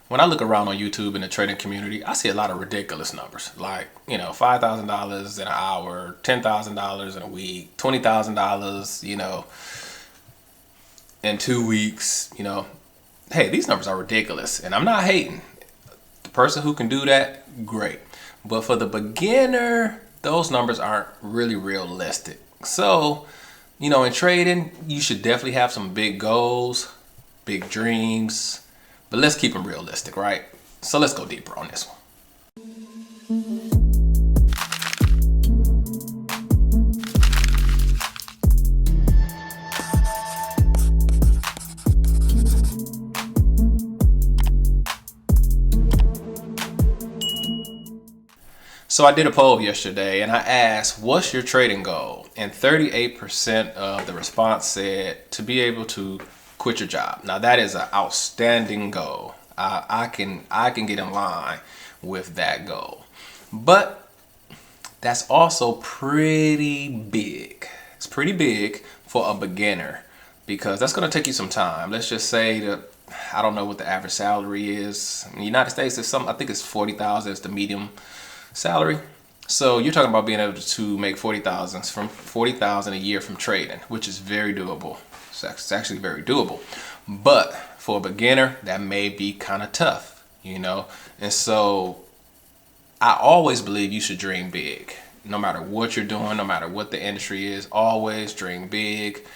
when I look around on YouTube in the trading community, I see a lot of ridiculous numbers, like, $5,000 in an hour, $10,000 in a week, $20,000, in 2 weeks. Hey, these numbers are ridiculous, and I'm not hating. The person who can do that, great. But for the beginner, those numbers aren't really realistic. So, in trading, you should definitely have some big goals, big dreams, but let's keep them realistic, right? So let's go deeper on this one. So I did a poll yesterday and I asked, what's your trading goal? And 38% of the response said to be able to quit your job. Now that is an outstanding goal. I can get in line with that goal. But that's also pretty big. It's pretty big for a beginner because that's going to take you some time. Let's just say that I don't know what the average salary is. In the United States, I think it's 40,000 is the medium salary. So you're talking about being able to make 40,000 a year from trading, which is very doable. It's actually very doable. But for a beginner, that may be kind of tough, And so I always believe you should dream big. No matter what you're doing, no matter what the industry is, always dream big.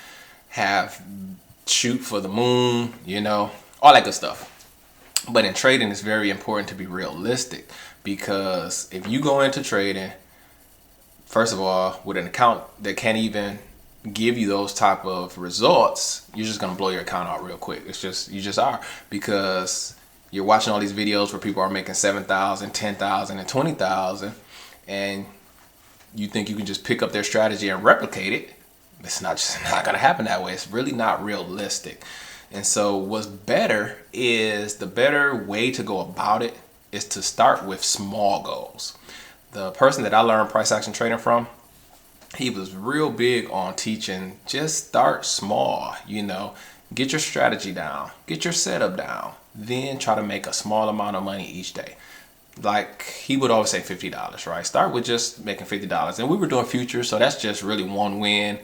Shoot for the moon, all that good stuff. But in trading, it's very important to be realistic because if you go into trading, first of all, with an account that can't even give you those type of results, you're just going to blow your account out real quick. You just are, because you're watching all these videos where people are making 7,000, 10,000, and 20,000, and you think you can just pick up their strategy and replicate it. It's not going to happen that way. It's really not realistic. And so what's better is, the better way to go about it is to start with small goals. The person that I learned price action trading from, he was real big on teaching, just start small, get your strategy down, get your setup down, then try to make a small amount of money each day. Like he would always say $50, right? Start with just making $50. And we were doing futures, so that's just really one win.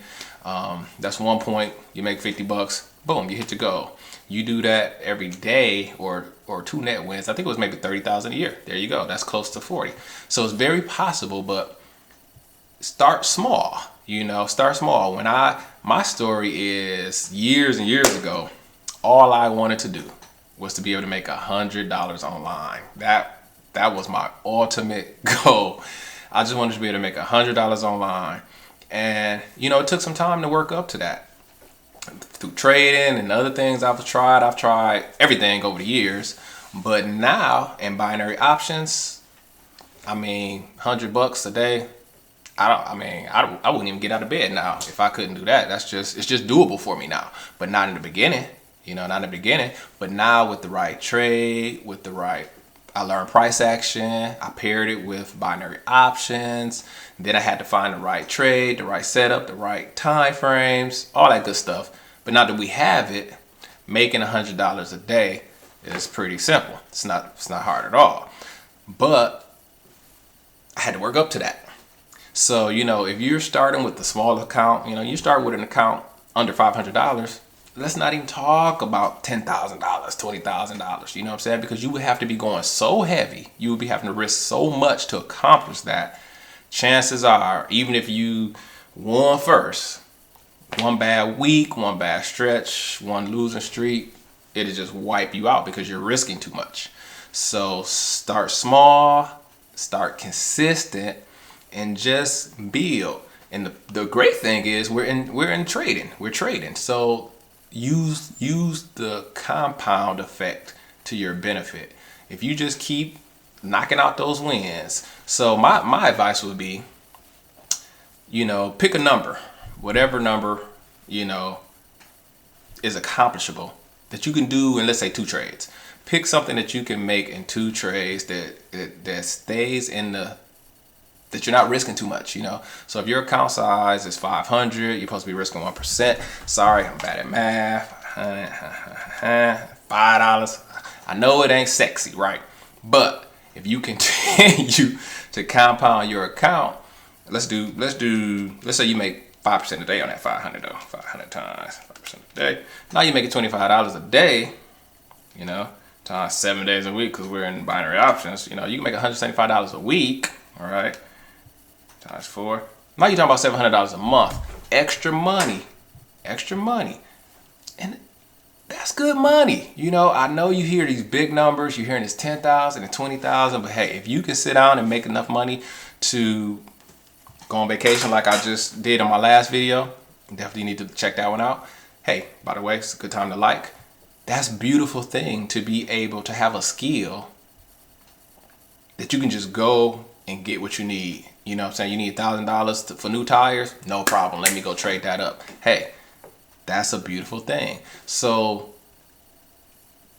That's 1 point, you make $50, boom, you hit your goal. You do that every day, or 2 net wins. I think it was maybe 30,000 a year. There you go. That's close to 40. So it's very possible, but start small. Start small. My story is years and years ago, all I wanted to do was to be able to make $100 online. That was my ultimate goal. I just wanted to be able to make $100 online. And, it took some time to work up to that. Through trading and other things I've tried everything over the years. But now in binary options, $100 a day, I wouldn't even get out of bed now if I couldn't do that. It's just doable for me now. But not in the beginning, not in the beginning. But now with the right trade, I learned price action. I paired it with binary options. Then I had to find the right trade, the right setup, the right time frames, all that good stuff. But now that we have it, making $100 a day is pretty simple. It's not hard at all. But I had to work up to that. So, if you're starting with the small account, you start with an account under $500, let's not even talk about $10,000, $20,000, you know what I'm saying? Because you would have to be going so heavy. You would be having to risk so much to accomplish that. Chances are, even if you won first, one bad week, one bad stretch, one losing streak, it'll just wipe you out because you're risking too much. So start small, start consistent, and just build. And the great thing is we're in trading. We're trading. So use the compound effect to your benefit. If you just keep knocking out those wins. So my advice would be, pick a number, whatever number, is accomplishable that you can do in, let's say, 2 trades. Pick something that you can make in 2 trades that stays in that you're not risking too much, So if your account size is 500, you're supposed to be risking 1%. Sorry, I'm bad at math. $5. I know it ain't sexy, right? But if you continue to compound your account, let's say you make 5% a day on that 500 though. 500 times 5% a day. Now you're making $25 a day, you know, times 7 days a week, because we're in binary options. You know, you can make $175 a week, all right, times 4. Now you're talking about $700 a month. Extra money. And that's good money. You know, I know you hear these big numbers. You're hearing this 10,000 and 20,000. But hey, if you can sit down and make enough money to go on vacation like I just did on my last video, definitely need to check that one out. Hey, by the way, it's a good time to like. That's a beautiful thing, to be able to have a skill that you can just go and get what you need. You know what I'm saying? You need $1,000 for new tires? No problem. Let me go trade that up. Hey, that's a beautiful thing. So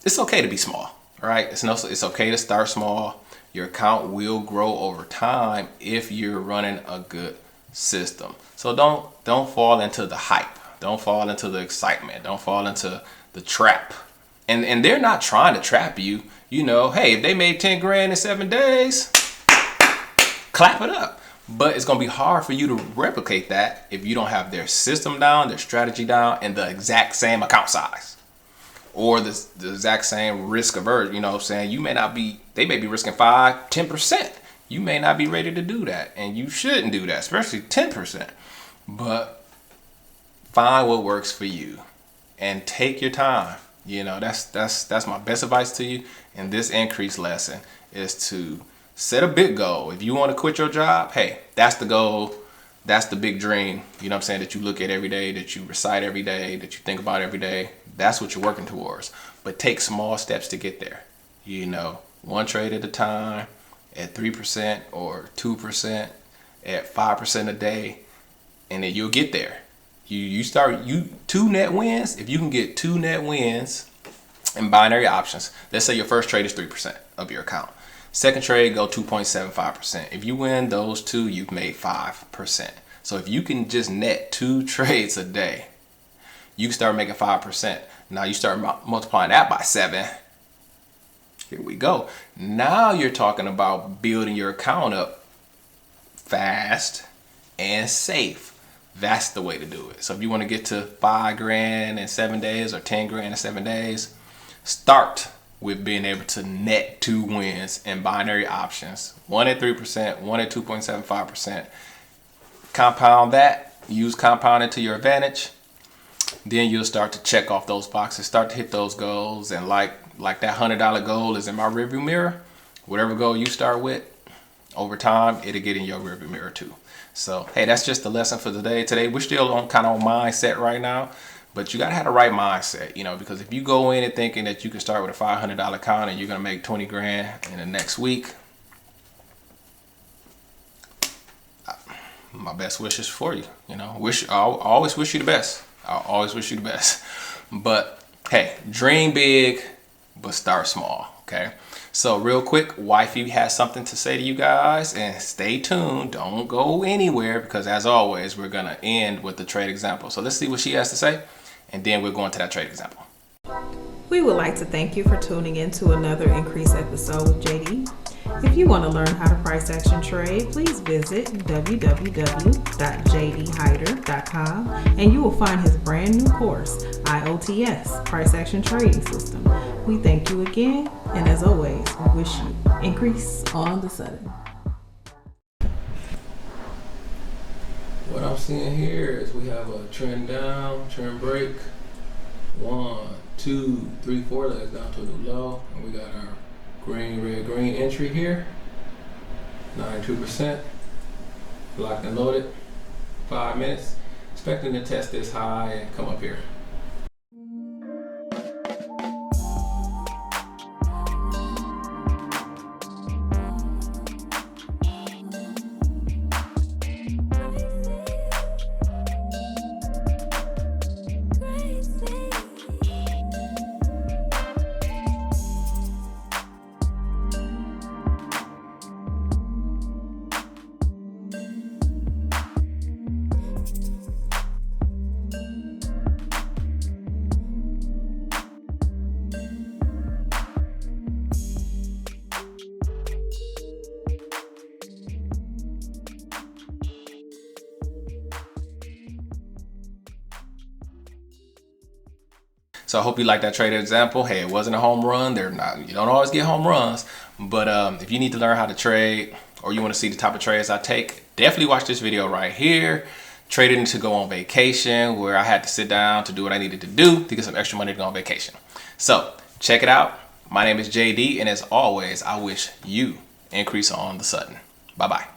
it's okay to be small, all right? It's okay to start small. Your account will grow over time if you're running a good system. So don't fall into the hype. Don't fall into the excitement. Don't fall into the trap. And they're not trying to trap you. You know, hey, if they made 10 grand in 7 days, clap it up. But it's going to be hard for you to replicate that if you don't have their system down, their strategy down, and the exact same account size, or the exact same risk averse. You know what I'm saying? They may be risking 5-10%. You may not be ready to do that, and you shouldn't do that, especially 10%. But find what works for you and take your time. You know, that's my best advice to you in this increase lesson, is to set a big goal. If you want to quit your job, hey, that's the goal. That's the big dream, you know what I'm saying, that you look at every day, that you recite every day, that you think about every day. That's what you're working towards. But take small steps to get there. You know, one trade at a time, at 3% or 2%, at 5% a day, and then you'll get there. You start 2 net wins. If you can get 2 net wins in binary options, let's say your first trade is 3% of your account. Second trade, go 2.75%. If you win those 2, you've made 5%. So if you can just net 2 trades a day, you can start making 5%. Now you start multiplying that by 7. Here we go. Now you're talking about building your account up fast and safe. That's the way to do it. So if you want to get to 5 grand in 7 days or 10 grand in 7 days, start with being able to net 2 wins in binary options. 1 at 3%, 1 at 2.75%. Compound that. Use compounding to your advantage. Then you'll start to check off those boxes, start to hit those goals. And like that $100 goal is in my rearview mirror, whatever goal you start with, over time, it'll get in your rearview mirror too. So, hey, that's just the lesson for today. Today, we're still on kind of mindset right now, but you got to have the right mindset, you know, because if you go in and thinking that you can start with a $500 account and you're going to make 20 grand in the next week, my best wishes for you, you know. I'll always wish you the best. I'll always wish you the best. But, hey, dream big, but start small, okay? So real quick, Wifey has something to say to you guys, and stay tuned. Don't go anywhere, because as always, we're gonna end with the trade example. So let's see what she has to say, and then we'll go into that trade example. We would like to thank you for tuning in to another Increase episode with JD. If you want to learn how to price action trade, please visit www.jdhyder.com and you will find his brand new course, IOTS, Price Action Trading System. We thank you again, and as always, we wish you increase on the sudden. What I'm seeing here is we have a trend down, trend break, 1, 2, 3, 4 legs down to a new low, and we got our green, red, green entry here, 92%, locked and loaded, 5 minutes, expecting to test this high and come up here. So I hope you like that trade example. Hey, it wasn't a home run. You don't always get home runs, but if you need to learn how to trade, or you want to see the type of trades I take, definitely watch this video right here. Trading to go on vacation, where I had to sit down to do what I needed to do to get some extra money to go on vacation. So check it out. My name is JD, and as always, I wish you increase on the sudden. Bye-bye.